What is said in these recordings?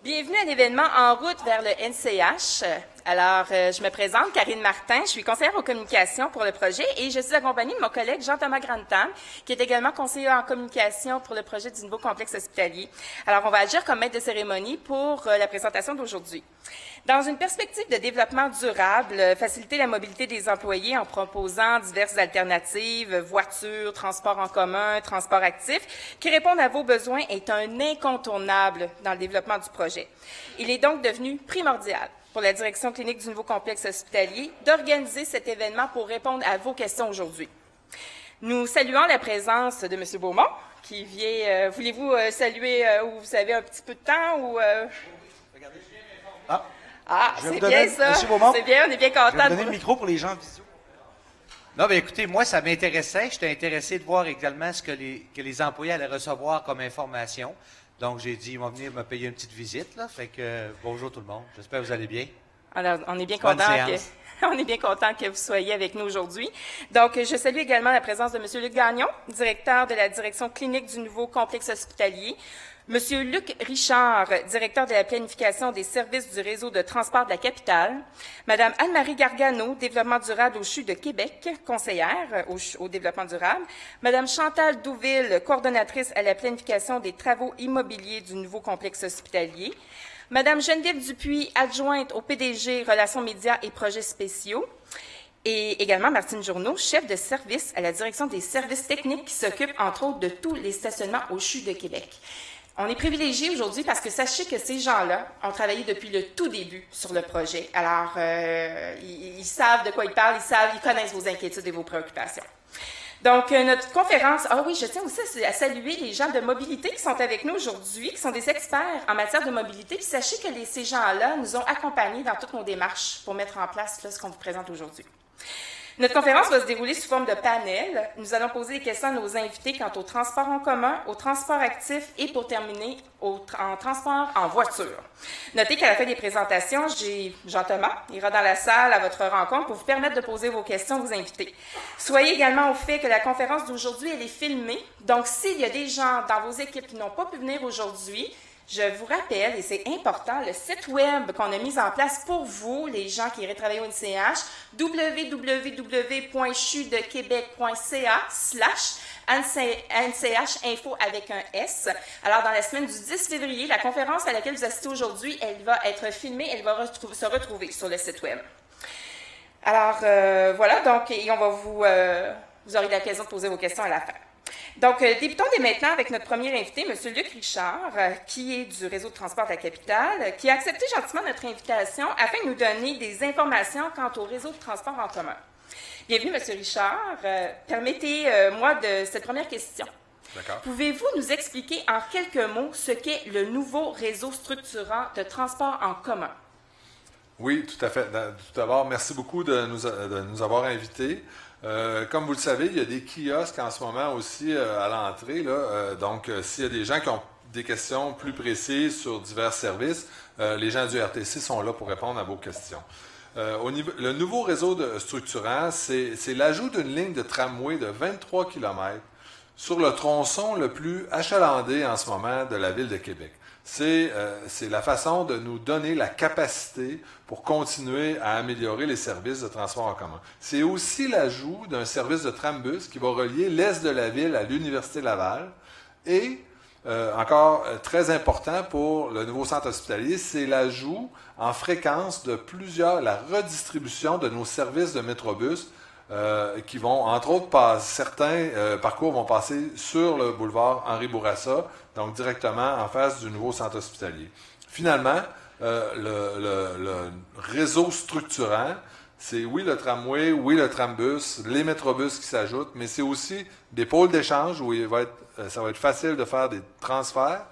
Bienvenue à l'événement En route vers le NCH. Alors, je me présente, Karine Martin, je suis conseillère aux communications pour le projet et je suis accompagnée de mon collègue Jean-Thomas Grantam, qui est également conseiller en communication pour le projet du nouveau complexe hospitalier. Alors, on va agir comme maître de cérémonie pour la présentation d'aujourd'hui. Dans une perspective de développement durable, faciliter la mobilité des employés en proposant diverses alternatives, voitures, transports en commun, transports actifs, qui répondent à vos besoins est un incontournable dans le développement du projet. Il est donc devenu primordial pour la direction clinique du nouveau complexe hospitalier d'organiser cet événement pour répondre à vos questions aujourd'hui. Nous saluons la présence de M. Beaumont, qui vient. Voulez-vous saluer où vous avez un petit peu de temps ou Regardez. c'est bien ça. C'est bien, on est bien content. Je vais vous donner le micro pour les gens visio. Non, mais écoutez, moi, ça m'intéressait. J'étais intéressé de voir également ce que les employés allaient recevoir comme information. Donc, j'ai dit, ils vont venir me payer une petite visite, là. Fait que, bonjour tout le monde. J'espère que vous allez bien. Alors, on est bien content que vous soyez avec nous aujourd'hui. Donc, je salue également la présence de M. Luc Gagnon, directeur de la direction clinique du nouveau complexe hospitalier. M. Luc Richard, directeur de la planification des services du réseau de transport de la capitale. Mme Anne-Marie Gargano, développement durable au CHU de Québec, conseillère au développement durable. Mme Chantal Douville, coordonnatrice à la planification des travaux immobiliers du nouveau complexe hospitalier. Mme Geneviève Dupuis, adjointe au PDG, Relations médias et projets spéciaux. Et également Martine Journeau, chef de service à la direction des services techniques qui s'occupe, entre autres, de tous les stationnements au CHU de Québec. On est privilégiés aujourd'hui parce que sachez que ces gens-là ont travaillé depuis le tout début sur le projet. Alors, ils savent de quoi ils parlent, ils connaissent vos inquiétudes et vos préoccupations. Donc, notre conférence, je tiens aussi à saluer les gens de mobilité qui sont avec nous aujourd'hui, qui sont des experts en matière de mobilité. Puis sachez que ces gens-là nous ont accompagnés dans toutes nos démarches pour mettre en place ce qu'on vous présente aujourd'hui. Notre conférence va se dérouler sous forme de panel. Nous allons poser des questions à nos invités quant au transport en commun, au transport actif et pour terminer, en transport en voiture. Notez qu'à la fin des présentations, j'ai Jean-Thomas, il ira dans la salle à votre rencontre pour vous permettre de poser vos questions aux invités. Soyez également au fait que la conférence d'aujourd'hui, elle est filmée. Donc, s'il y a des gens dans vos équipes qui n'ont pas pu venir aujourd'hui, je vous rappelle, et c'est important, le site web qu'on a mis en place pour vous, les gens qui iraient travailler au NCH, www.chudequebec.ca/NCH-info avec un S. Alors, dans la semaine du 10 février, la conférence à laquelle vous assistez aujourd'hui, elle va être filmée, elle va se retrouver sur le site web. Alors, voilà, donc, et on va vous aurez l'occasion de poser vos questions à la fin. Donc, débutons dès maintenant avec notre premier invité, M. Luc Richard, qui est du réseau de transport de la capitale, qui a accepté gentiment notre invitation afin de nous donner des informations quant au réseau de transport en commun. Bienvenue, M. Richard. Permettez-moi de cette première question. D'accord. Pouvez-vous nous expliquer en quelques mots ce qu'est le nouveau réseau structurant de transport en commun? Oui, tout à fait. Tout d'abord, merci beaucoup de nous avoir invités. Comme vous le savez, il y a des kiosques en ce moment aussi à l'entrée. Donc, s'il y a des gens qui ont des questions plus précises sur divers services, les gens du RTC sont là pour répondre à vos questions. Le nouveau réseau structurant, c'est l'ajout d'une ligne de tramway de 23 km sur le tronçon le plus achalandé en ce moment de la ville de Québec. C'est la façon de nous donner la capacité pour continuer à améliorer les services de transport en commun. C'est aussi l'ajout d'un service de trambus qui va relier l'est de la ville à l'Université Laval. Et, encore très important pour le nouveau centre hospitalier, c'est l'ajout en fréquence de la redistribution de nos services de Métrobus qui vont, entre autres, certains parcours vont passer sur le boulevard Henri Bourassa, donc directement en face du nouveau centre hospitalier. Finalement, le réseau structurant, c'est oui le tramway, oui le trambus, les métrobus qui s'ajoutent, mais c'est aussi des pôles d'échange où ça va être facile de faire des transferts.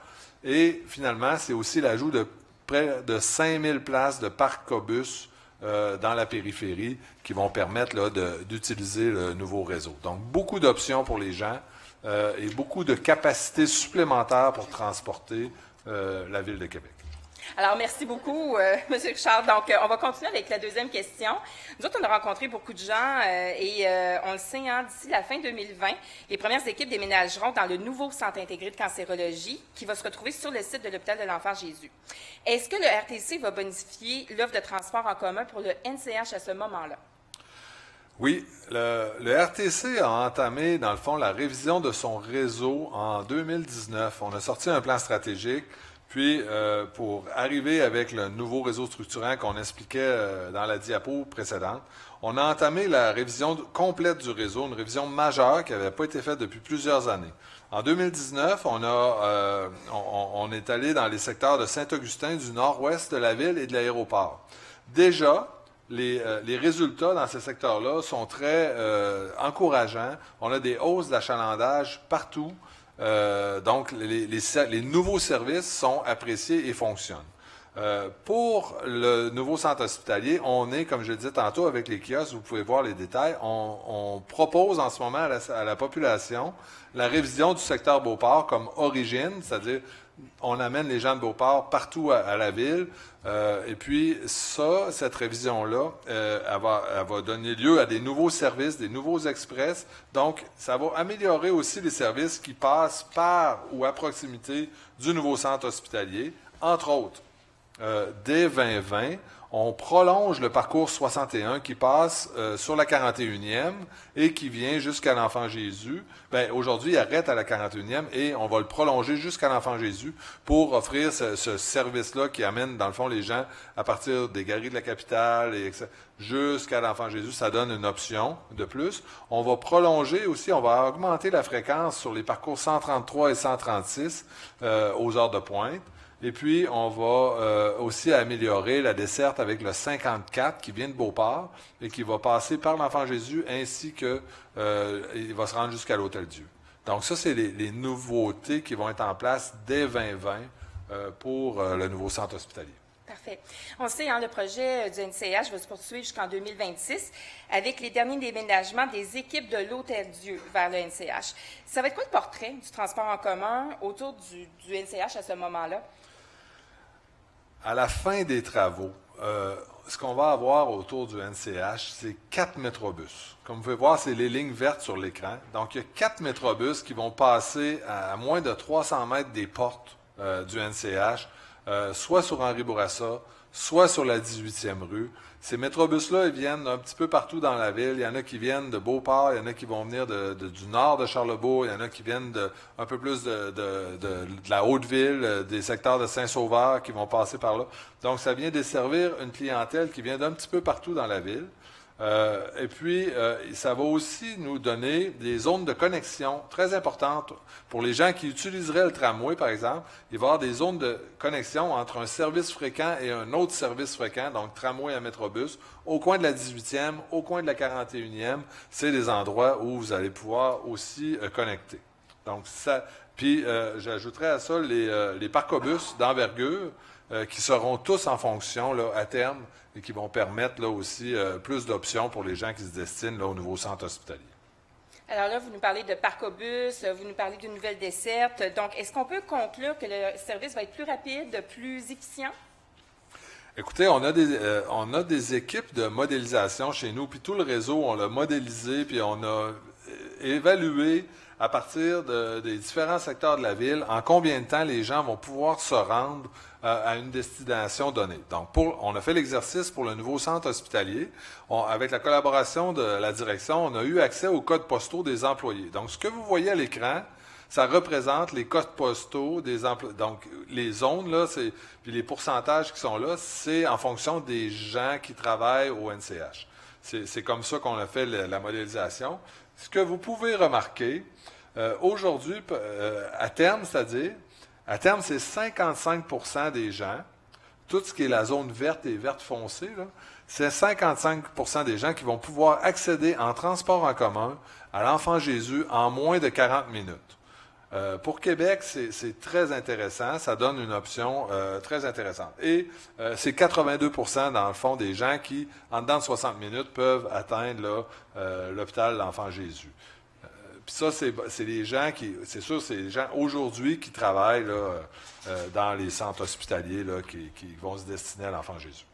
Et finalement, c'est aussi l'ajout de près de 5000 places de parcs-bus dans la périphérie qui vont permettre d'utiliser le nouveau réseau. Donc, beaucoup d'options pour les gens et beaucoup de capacités supplémentaires pour transporter la ville de Québec. Alors, merci beaucoup, M. Richard. Donc, on va continuer avec la deuxième question. Nous autres, on a rencontré beaucoup de gens et on le sait, hein, d'ici la fin 2020, les premières équipes déménageront dans le nouveau centre intégré de cancérologie qui va se retrouver sur le site de l'hôpital de l'Enfant Jésus. Est-ce que le RTC va bonifier l'offre de transport en commun pour le NCH à ce moment-là? Oui, le RTC a entamé, dans le fond, la révision de son réseau en 2019. On a sorti un plan stratégique. Puis, pour arriver avec le nouveau réseau structurant qu'on expliquait dans la diapo précédente, on a entamé la révision complète du réseau, une révision majeure qui n'avait pas été faite depuis plusieurs années. En 2019, on est allé dans les secteurs de Saint-Augustin, du nord-ouest de la ville et de l'aéroport. Déjà, les résultats dans ces secteurs-là sont très encourageants. On a des hausses d'achalandage partout. Donc, les nouveaux services sont appréciés et fonctionnent. Pour le nouveau centre hospitalier, on est, comme je le disais tantôt, avec les kiosques, vous pouvez voir les détails, on propose en ce moment à la population la révision du secteur Beauport comme origine, c'est-à-dire on amène les gens de Beauport partout à la ville. Et puis, cette révision-là, elle va donner lieu à des nouveaux services, des nouveaux express. Donc, ça va améliorer aussi les services qui passent par ou à proximité du nouveau centre hospitalier. Entre autres, dès 2020, on prolonge le parcours 61 qui passe sur la 41e et qui vient jusqu'à l'Enfant Jésus. Bien, aujourd'hui, il arrête à la 41e et on va le prolonger jusqu'à l'Enfant Jésus pour offrir ce service-là qui amène, dans le fond, les gens à partir des galeries de la capitale et jusqu'à l'Enfant Jésus. Ça donne une option de plus. On va prolonger aussi, on va augmenter la fréquence sur les parcours 133 et 136 aux heures de pointe. Et puis, on va aussi améliorer la desserte avec le 54 qui vient de Beauport et qui va passer par l'Enfant Jésus ainsi que il va se rendre jusqu'à l'Hôtel-Dieu. Donc, ça, c'est les nouveautés qui vont être en place dès 2020 pour le nouveau centre hospitalier. Parfait. On sait, hein, le projet du NCH va se poursuivre jusqu'en 2026 avec les derniers déménagements des équipes de l'Hôtel-Dieu vers le NCH. Ça va être quoi le portrait du transport en commun autour du NCH à ce moment-là? À la fin des travaux, ce qu'on va avoir autour du NCH, c'est 4 métrobus. Comme vous pouvez voir, c'est les lignes vertes sur l'écran. Donc, il y a 4 métrobus qui vont passer à moins de 300 mètres des portes du NCH, soit sur Henri Bourassa, soit sur la 18e rue. Ces métrobus-là, ils viennent un petit peu partout dans la ville. Il y en a qui viennent de Beauport, il y en a qui vont venir du nord de Charlebourg, il y en a qui viennent un peu plus de la Haute-Ville, des secteurs de Saint-Sauveur qui vont passer par là. Donc, ça vient desservir une clientèle qui vient d'un petit peu partout dans la ville. Et puis, ça va aussi nous donner des zones de connexion très importantes pour les gens qui utiliseraient le tramway, par exemple. Il va y avoir des zones de connexion entre un service fréquent et un autre service fréquent, donc tramway à métrobus, au coin de la 18e, au coin de la 41e. C'est des endroits où vous allez pouvoir aussi connecter. Donc, ça. Puis, j'ajouterais à ça les parcobus d'envergure qui seront tous en fonction là, à terme et qui vont permettre là aussi plus d'options pour les gens qui se destinent là, au nouveau centre hospitalier. Alors là, vous nous parlez de parcobus, vous nous parlez d'une nouvelle desserte. Donc, est-ce qu'on peut conclure que le service va être plus rapide, plus efficient? Écoutez, on a des équipes de modélisation chez nous, puis tout le réseau, on l'a modélisé, puis on a évalué à partir des différents secteurs de la ville, en combien de temps les gens vont pouvoir se rendre à une destination donnée. Donc, on a fait l'exercice pour le nouveau centre hospitalier. Avec la collaboration de la direction, on a eu accès aux codes postaux des employés. Donc, ce que vous voyez à l'écran, ça représente les codes postaux des employés. Donc, les zones, là, puis les pourcentages qui sont là, c'est en fonction des gens qui travaillent au NCH. C'est comme ça qu'on a fait la modélisation. Ce que vous pouvez remarquer, aujourd'hui, à terme, à terme, c'est 55% des gens, tout ce qui est la zone verte et verte foncée, c'est 55% des gens qui vont pouvoir accéder en transport en commun à l'Enfant Jésus en moins de 40 minutes. Pour Québec, c'est très intéressant, ça donne une option très intéressante. Et c'est 82% dans le fond des gens qui, en dedans de 60 minutes, peuvent atteindre l'hôpital de l'Enfant Jésus. Puis ça, c'est les gens c'est sûr, c'est les gens aujourd'hui qui travaillent là, dans les centres hospitaliers là, qui vont se destiner à l'Enfant Jésus.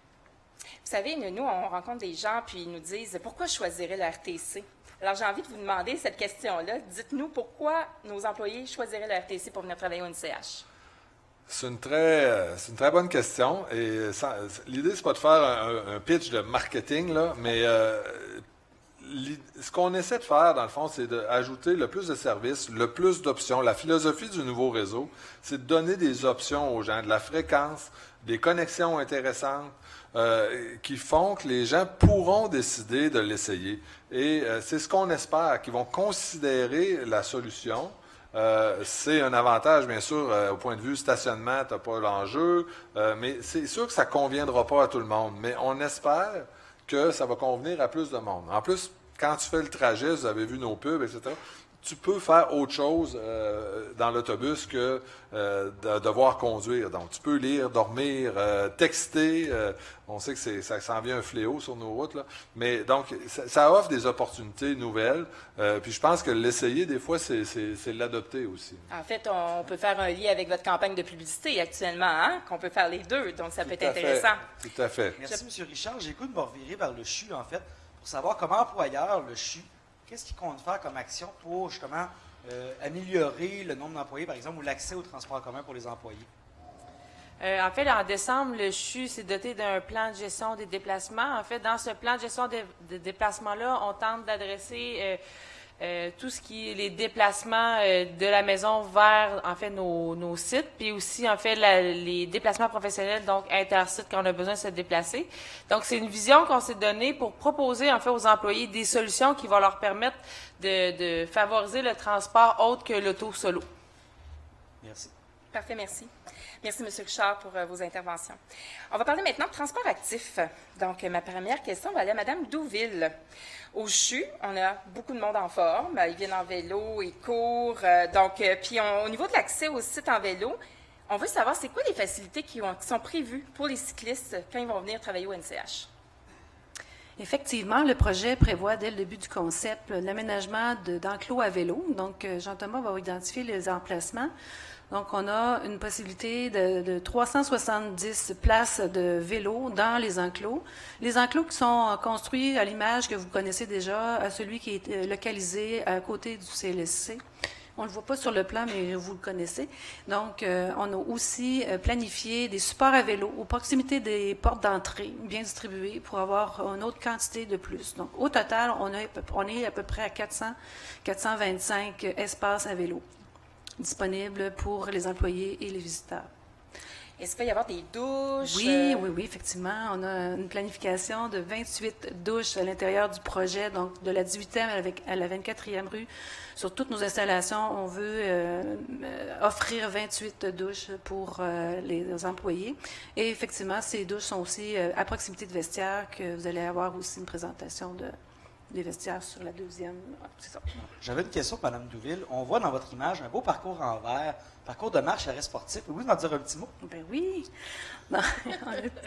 Vous savez, nous, on rencontre des gens, puis ils nous disent « Pourquoi je choisirais le RTC? » Alors, j'ai envie de vous demander cette question-là. Dites-nous pourquoi nos employés choisiraient le RTC pour venir travailler au NCH? C'est une très bonne question. Et l'idée, c'est pas de faire un pitch de marketing, là, mais ce qu'on essaie de faire, dans le fond, c'est d'ajouter le plus de services, le plus d'options. La philosophie du nouveau réseau, c'est de donner des options aux gens, de la fréquence, des connexions intéressantes qui font que les gens pourront décider de l'essayer. Et c'est ce qu'on espère, qu'ils vont considérer la solution. C'est un avantage, bien sûr, au point de vue stationnement, tu n'as pas l'enjeu, mais c'est sûr que ça ne conviendra pas à tout le monde. Mais on espère que ça va convenir à plus de monde. En plus, quand tu fais le trajet, vous avez vu nos pubs, etc., tu peux faire autre chose dans l'autobus que de devoir conduire. Donc, tu peux lire, dormir, texter. On sait que ça s'en vient un fléau sur nos routes, là. Mais donc, ça offre des opportunités nouvelles. Puis je pense que l'essayer, des fois, c'est l'adopter aussi. En fait, on peut faire un lien avec votre campagne de publicité actuellement, hein? Qu'on peut faire les deux. Donc, ça peut être intéressant. Tout à fait. Merci, M. Richard. J'ai le goût de me revirer vers le CHU, en fait, pour savoir comment employeur, le CHU, qu'est-ce qu'il compte faire comme action pour justement améliorer le nombre d'employés, par exemple, ou l'accès au transport en commun pour les employés? En fait, en décembre, le CHU s'est doté d'un plan de gestion des déplacements. En fait, dans ce plan de gestion des déplacements-là, on tente d'adresser tout ce qui est les déplacements de la maison vers, en fait, nos sites, puis aussi, en fait, les déplacements professionnels, donc intersites, quand on a besoin de se déplacer. Donc, c'est une vision qu'on s'est donnée pour proposer, en fait, aux employés des solutions qui vont leur permettre de favoriser le transport autre que l'auto solo. Merci. Parfait, merci. Merci, M. Richard, pour vos interventions. On va parler maintenant de transport actif. Donc, ma première question va aller à Mme Douville. Au CHU, on a beaucoup de monde en forme. Ils viennent en vélo, ils courent. Puis au niveau de l'accès au site en vélo, on veut savoir c'est quoi les facilités qui sont prévues pour les cyclistes quand ils vont venir travailler au NCH. Effectivement, le projet prévoit dès le début du concept l'aménagement d'enclos à vélo. Donc, Jean-Thomas va identifier les emplacements. Donc, on a une possibilité de 370 places de vélo dans les enclos. Les enclos qui sont construits à l'image que vous connaissez déjà, à celui qui est localisé à côté du CLSC. On ne le voit pas sur le plan, mais vous le connaissez. Donc, on a aussi planifié des supports à vélo aux proximités des portes d'entrée, bien distribués, pour avoir une autre quantité de plus. Donc, au total, on est à peu près à 425 espaces à vélo disponibles pour les employés et les visiteurs. Est-ce qu'il va y avoir des douches? Oui, effectivement. On a une planification de 28 douches à l'intérieur du projet, donc de la 18e à la 24e rue. Sur toutes nos installations, on veut offrir 28 douches pour les employés. Et effectivement, ces douches sont aussi à proximité de vestiaires, que vous allez avoir aussi une présentation des vestiaires sur la deuxième. C'est ça. J'avais une question pour Mme Douville. On voit dans votre image un beau parcours en verre, parcours de marche arrêt sportif. Pouvez-vous nous en dire un petit mot? Ben oui. On a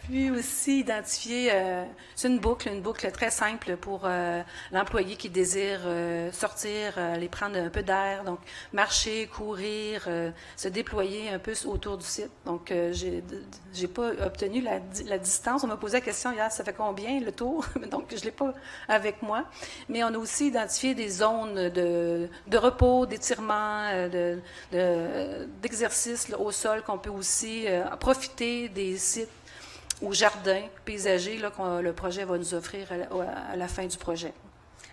pu aussi identifier, c'est une boucle très simple pour l'employé qui désire sortir, aller prendre un peu d'air, donc marcher, courir, se déployer un peu autour du site. Donc, j'ai pas obtenu la distance. On m'a posé la question hier, ça fait combien le tour? Donc, je l'ai pas avec moi. Mais on a aussi identifié des zones de repos, d'étirement, d'exercice au sol qu'on peut aussi profiter des sites ou jardins paysagers là, que le projet va nous offrir à la fin du projet.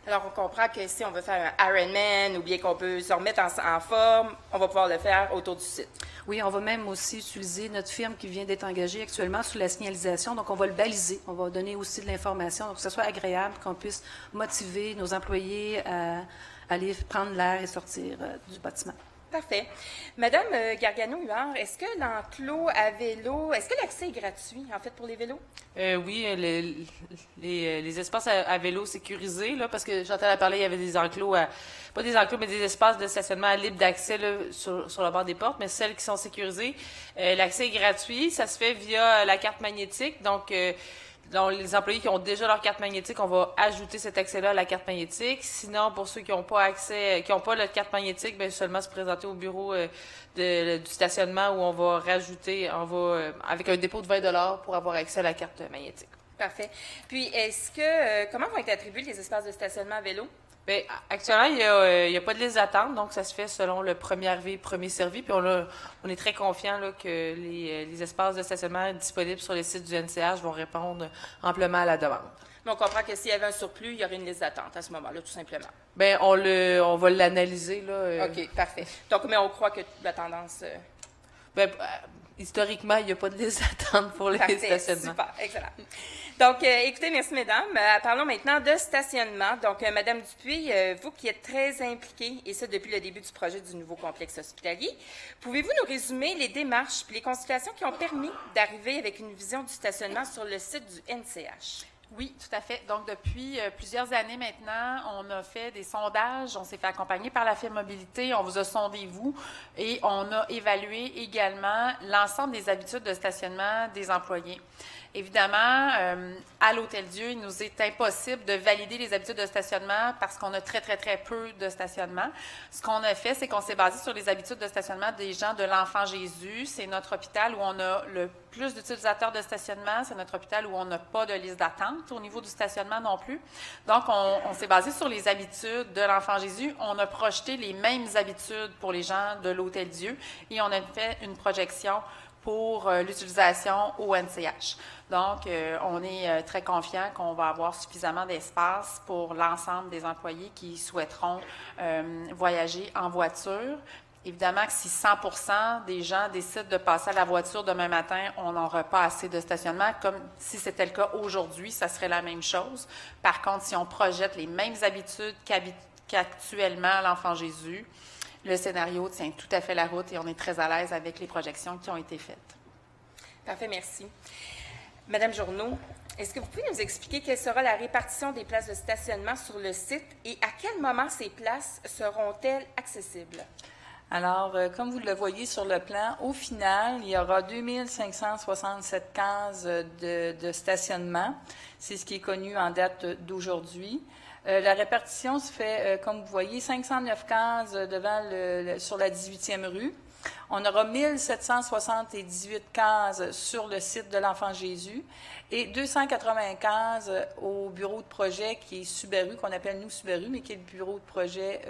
Alors, on comprend que si on veut faire un Ironman ou bien qu'on peut se remettre en forme, on va pouvoir le faire autour du site. Oui, on va même aussi utiliser notre firme qui vient d'être engagée actuellement sur la signalisation. Donc, on va le baliser. On va donner aussi de l'information, donc que ce soit agréable, qu'on puisse motiver nos employés à aller prendre l'air et sortir du bâtiment. Parfait. Madame Gargano-Huard, est-ce que l'enclos à vélo, est-ce que l'accès est gratuit, en fait, pour les vélos? Oui, les espaces à vélo sécurisés, là, parce que j'entends parler, il y avait des enclos, pas des enclos, mais des espaces de stationnement libres d'accès là, sur le bord des portes, mais celles qui sont sécurisées, l'accès est gratuit, ça se fait via la carte magnétique, donc donc, les employés qui ont déjà leur carte magnétique, on va ajouter cet accès-là à la carte magnétique. Sinon, pour ceux qui n'ont pas accès, qui n'ont pas leur carte magnétique, bien, seulement se présenter au bureau du stationnement où on va rajouter, avec un dépôt de 20 $ pour avoir accès à la carte magnétique. Parfait. Puis, comment vont être attribués les espaces de stationnement à vélo? Bien, actuellement, il y a pas de liste d'attente, donc ça se fait selon le premier arrivé, premier servi. Puis on est très confiant là, que les espaces de stationnement disponibles sur le site du NCH vont répondre amplement à la demande. Mais on comprend que s'il y avait un surplus, il y aurait une liste d'attente à ce moment-là, tout simplement. Bien, on va l'analyser là. OK, parfait. Donc, mais on croit que la tendance... Bien, historiquement, il n'y a pas de liste d'attente pour les stationnements. Super, excellent. Donc, écoutez, merci, mesdames. Parlons maintenant de stationnement. Donc, Madame Dupuis, vous qui êtes très impliquée, et ça depuis le début du projet du nouveau complexe hospitalier, pouvez-vous nous résumer les démarches et les consultations qui ont permis d'arriver avec une vision du stationnement sur le site du NCH? Oui, tout à fait. Donc, depuis plusieurs années maintenant, on a fait des sondages, on s'est fait accompagner par la firme Mobilité, on vous a sondé, vous, et on a évalué également l'ensemble des habitudes de stationnement des employés. Évidemment, à l'Hôtel-Dieu, il nous est impossible de valider les habitudes de stationnement parce qu'on a très, très, très peu de stationnement. Ce qu'on a fait, c'est qu'on s'est basé sur les habitudes de stationnement des gens de l'Enfant Jésus. C'est notre hôpital où on a le plus d'utilisateurs de stationnement. C'est notre hôpital où on n'a pas de liste d'attente au niveau du stationnement non plus. Donc, on s'est basé sur les habitudes de l'Enfant Jésus. On a projeté les mêmes habitudes pour les gens de l'Hôtel-Dieu et on a fait une projection pour l'utilisation au NCH. Donc, on est très confiant qu'on va avoir suffisamment d'espace pour l'ensemble des employés qui souhaiteront voyager en voiture. Évidemment que si 100% des gens décident de passer à la voiture demain matin, on n'aura pas assez de stationnement. Comme si c'était le cas aujourd'hui, ça serait la même chose. Par contre, si on projette les mêmes habitudes qu'actuellement l'Enfant Jésus, le scénario tient tout à fait la route et on est très à l'aise avec les projections qui ont été faites. Parfait, merci. Madame Journeau, est-ce que vous pouvez nous expliquer quelle sera la répartition des places de stationnement sur le site et à quel moment ces places seront-elles accessibles? Alors, comme vous le voyez sur le plan, au final, il y aura 2567 cases de stationnement. C'est ce qui est connu en date d'aujourd'hui. La répartition se fait, comme vous voyez, 509 cases sur la 18e rue. On aura 1778 cases sur le site de l'Enfant Jésus et 280 cases au bureau de projet qui est Subaru, qu'on appelle nous Subaru, mais qui est le bureau de projet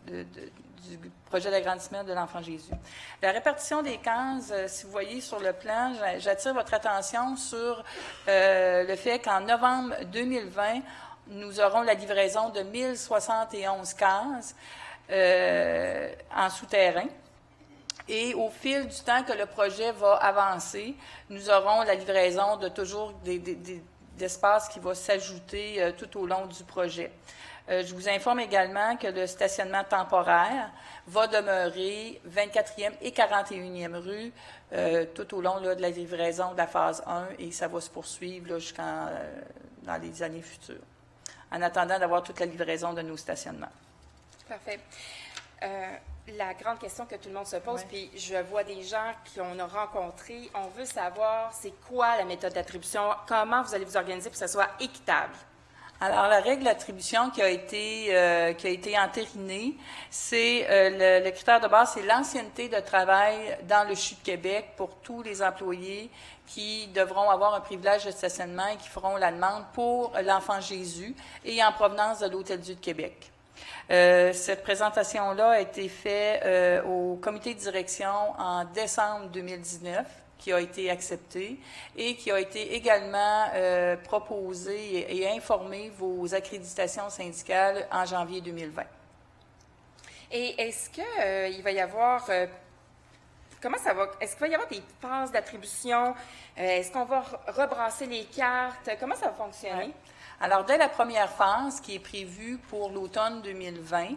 du projet d'agrandissement de l'Enfant Jésus. La répartition des cases, si vous voyez sur le plan, j'attire votre attention sur le fait qu'en novembre 2020, nous aurons la livraison de 1071 cases en souterrain. Et au fil du temps que le projet va avancer, nous aurons la livraison de toujours d'espaces qui vont s'ajouter tout au long du projet. Je vous informe également que le stationnement temporaire va demeurer 24e et 41e rue tout au long là, de la livraison de la phase 1 et ça va se poursuivre dans les années futures, en attendant d'avoir toute la livraison de nos stationnements. Parfait. La grande question que tout le monde se pose, puis je vois des gens qu'on a rencontrés, on veut savoir c'est quoi la méthode d'attribution, comment vous allez vous organiser pour que ce soit équitable. Alors, la règle d'attribution qui a été entérinée, c'est le critère de base, c'est l'ancienneté de travail dans le CHU de Québec pour tous les employés qui devront avoir un privilège de stationnement et qui feront la demande pour l'Enfant Jésus et en provenance de l'Hôtel-Dieu de Québec. Cette présentation-là a été faite au comité de direction en décembre 2019, qui a été accepté et qui a été également proposé et informé vos accréditations syndicales en janvier 2020. Et est-ce qu'il va y avoir... comment ça va? Est-ce qu'il va y avoir des phases d'attribution? Est-ce qu'on va rebrasser les cartes? Comment ça va fonctionner? Ouais. Alors, dès la première phase, qui est prévue pour l'automne 2020,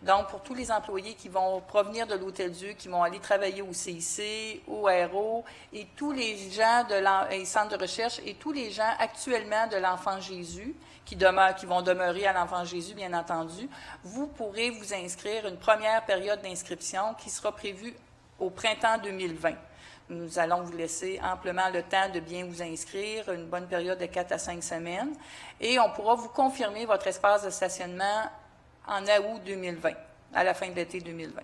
donc pour tous les employés qui vont provenir de l'Hôtel-Dieu, qui vont aller travailler au CIC, au RO, et tous les gens des centres de recherche et tous les gens actuellement de l'Enfant Jésus, qui vont demeurer à l'Enfant Jésus, bien entendu, vous pourrez vous inscrire une première période d'inscription qui sera prévue au printemps 2020. nous allons vous laisser amplement le temps de bien vous inscrire, une bonne période de 4 à 5 semaines. Et on pourra vous confirmer votre espace de stationnement en août 2020, à la fin de l'été 2020.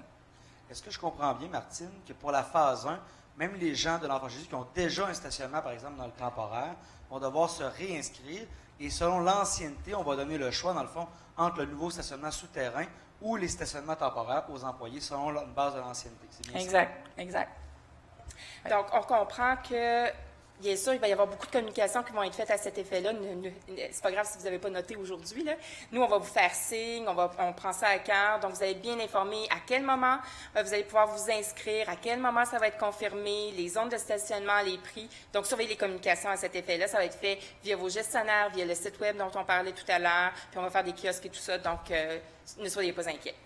Est-ce que je comprends bien, Martine, que pour la phase 1, même les gens de l'Enfant Jésus qui ont déjà un stationnement, par exemple, dans le temporaire, vont devoir se réinscrire et selon l'ancienneté, on va donner le choix, dans le fond, entre le nouveau stationnement souterrain ou les stationnements temporaires aux employés selon une base de l'ancienneté. C'est bien exact, ça? Exact. Donc, on comprend que, bien sûr, il va y avoir beaucoup de communications qui vont être faites à cet effet-là. C'est pas grave si vous n'avez pas noté aujourd'hui, là. Nous, on va vous faire signe, on prend ça à cœur. Donc, vous allez bien informer à quel moment vous allez pouvoir vous inscrire, à quel moment ça va être confirmé, les zones de stationnement, les prix. Donc, surveillez les communications à cet effet-là. Ça va être fait via vos gestionnaires, via le site web dont on parlait tout à l'heure. Puis, on va faire des kiosques et tout ça. Donc, ne soyez pas inquiets.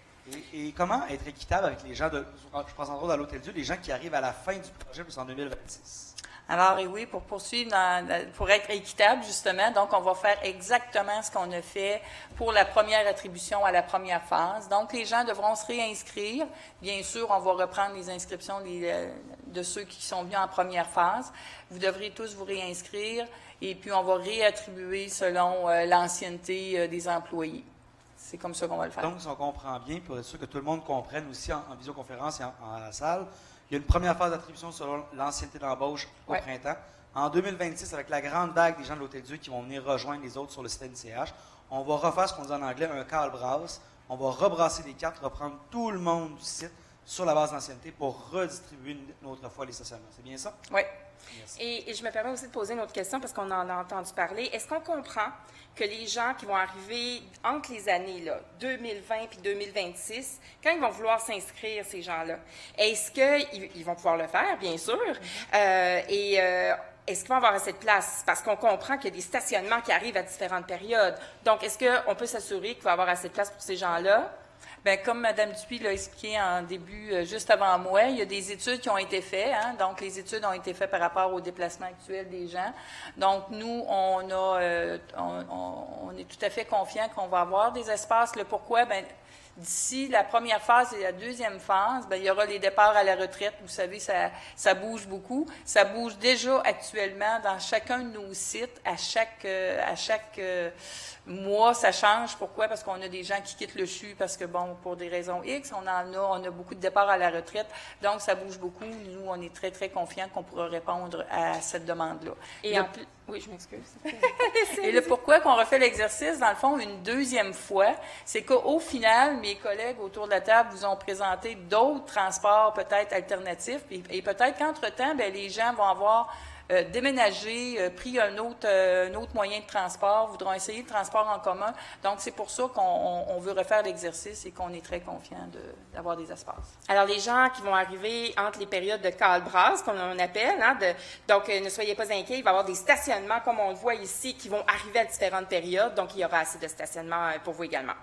Et comment être équitable avec les gens je prends en gros dans l'Hôtel Dieu, les gens qui arrivent à la fin du projet, plus en 2026? Alors, et oui, pour poursuivre, pour être équitable, justement, donc on va faire exactement ce qu'on a fait pour la première attribution à la première phase. Donc, les gens devront se réinscrire. Bien sûr, on va reprendre les inscriptions de ceux qui sont venus en première phase. Vous devrez tous vous réinscrire et puis on va réattribuer selon l'ancienneté des employés. C'est comme ça qu'on va le faire. Donc, si on comprend bien, pour être sûr que tout le monde comprenne aussi en visioconférence et en la salle, il y a une première phase d'attribution selon l'ancienneté d'embauche au printemps. En 2026, avec la grande vague des gens de l'Hôtel Dieu qui vont venir rejoindre les autres sur le site NCH, on va refaire ce qu'on dit en anglais un call brass. On va rebrasser les cartes, reprendre tout le monde du site sur la base d'ancienneté pour redistribuer une autre fois les stationnements. C'est bien ça? Oui. Et je me permets aussi de poser une autre question parce qu'on en a entendu parler. Est-ce qu'on comprend que les gens qui vont arriver entre les années là, 2020 et 2026, quand ils vont vouloir s'inscrire, ces gens-là, est-ce qu'ils vont pouvoir le faire, bien sûr, est-ce qu'ils vont avoir assez de place? Parce qu'on comprend qu'il y a des stationnements qui arrivent à différentes périodes. Donc, est-ce qu'on peut s'assurer qu'il va y avoir assez de place pour ces gens-là? Bien, comme Mme Dupuis l'a expliqué en début, juste avant moi, il y a des études qui ont été faites. Hein? Donc, les études ont été faites par rapport au déplacement actuel des gens. Donc, nous, on est tout à fait confiants qu'on va avoir des espaces. Le pourquoi? Bien, d'ici la première phase et la deuxième phase, bien, il y aura les départs à la retraite. Vous savez, ça bouge beaucoup. Ça bouge déjà actuellement dans chacun de nos sites. À chaque mois, ça change. Pourquoi? Parce qu'on a des gens qui quittent le CHU parce que, bon, pour des raisons X, on a beaucoup de départs à la retraite. Donc, ça bouge beaucoup. Nous, on est très, très confiants qu'on pourra répondre à cette demande-là. Oui, je m'excuse. Et le pourquoi qu'on refait l'exercice, dans le fond, une deuxième fois, c'est qu'au final, mes collègues autour de la table vous ont présenté d'autres transports peut-être alternatifs et peut-être qu'entre-temps, bien, les gens vont avoir déménagé, pris un autre moyen de transport, voudront essayer le transport en commun. Donc, c'est pour ça qu'on veut refaire l'exercice et qu'on est très confiant d'avoir des espaces. Alors, les gens qui vont arriver entre les périodes de cale-brasse, comme on appelle, hein, donc ne soyez pas inquiets, il va y avoir des stationnements, comme on le voit ici, qui vont arriver à différentes périodes, donc il y aura assez de stationnement pour vous également.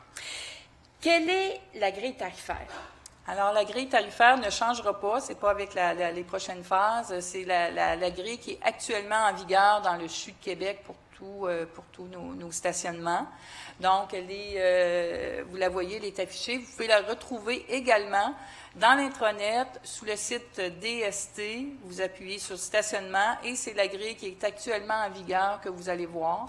Quelle est la grille tarifaire? Alors, la grille tarifaire ne changera pas, c'est pas avec les prochaines phases, c'est la grille qui est actuellement en vigueur dans le CHU de Québec pour tous nos stationnements. Donc, vous la voyez, elle est affichée. Vous pouvez la retrouver également dans l'intranet, sous le site DST. Vous appuyez sur stationnement et c'est la grille qui est actuellement en vigueur que vous allez voir.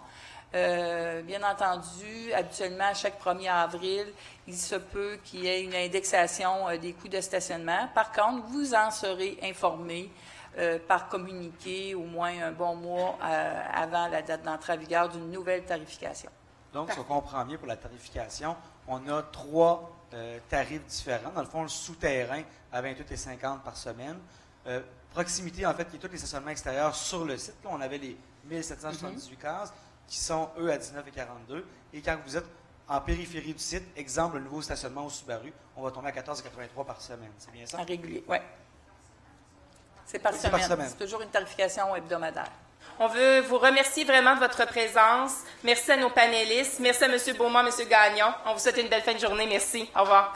Bien entendu, habituellement, à chaque 1er avril, il se peut qu'il y ait une indexation des coûts de stationnement. Par contre, vous en serez informé par communiqué au moins un bon mois avant la date d'entrée en vigueur d'une nouvelle tarification. Donc, si on comprend bien, pour la tarification, on a 3 tarifs différents. Dans le fond, le souterrain à 28,50 par semaine. Proximité, en fait, qui est tous les stationnements extérieurs sur le site. Là, on avait les 1778 cases qui sont, eux, à 19,42. Et quand vous êtes en périphérie du site, exemple, le nouveau stationnement au Subaru, on va tomber à 14,83 par semaine. C'est bien ça? En régulier, oui. C'est par semaine. C'est toujours une tarification hebdomadaire. On veut vous remercier vraiment de votre présence. Merci à nos panélistes. Merci à M. Beaumont, M. Gagnon. On vous souhaite une belle fin de journée. Merci. Au revoir.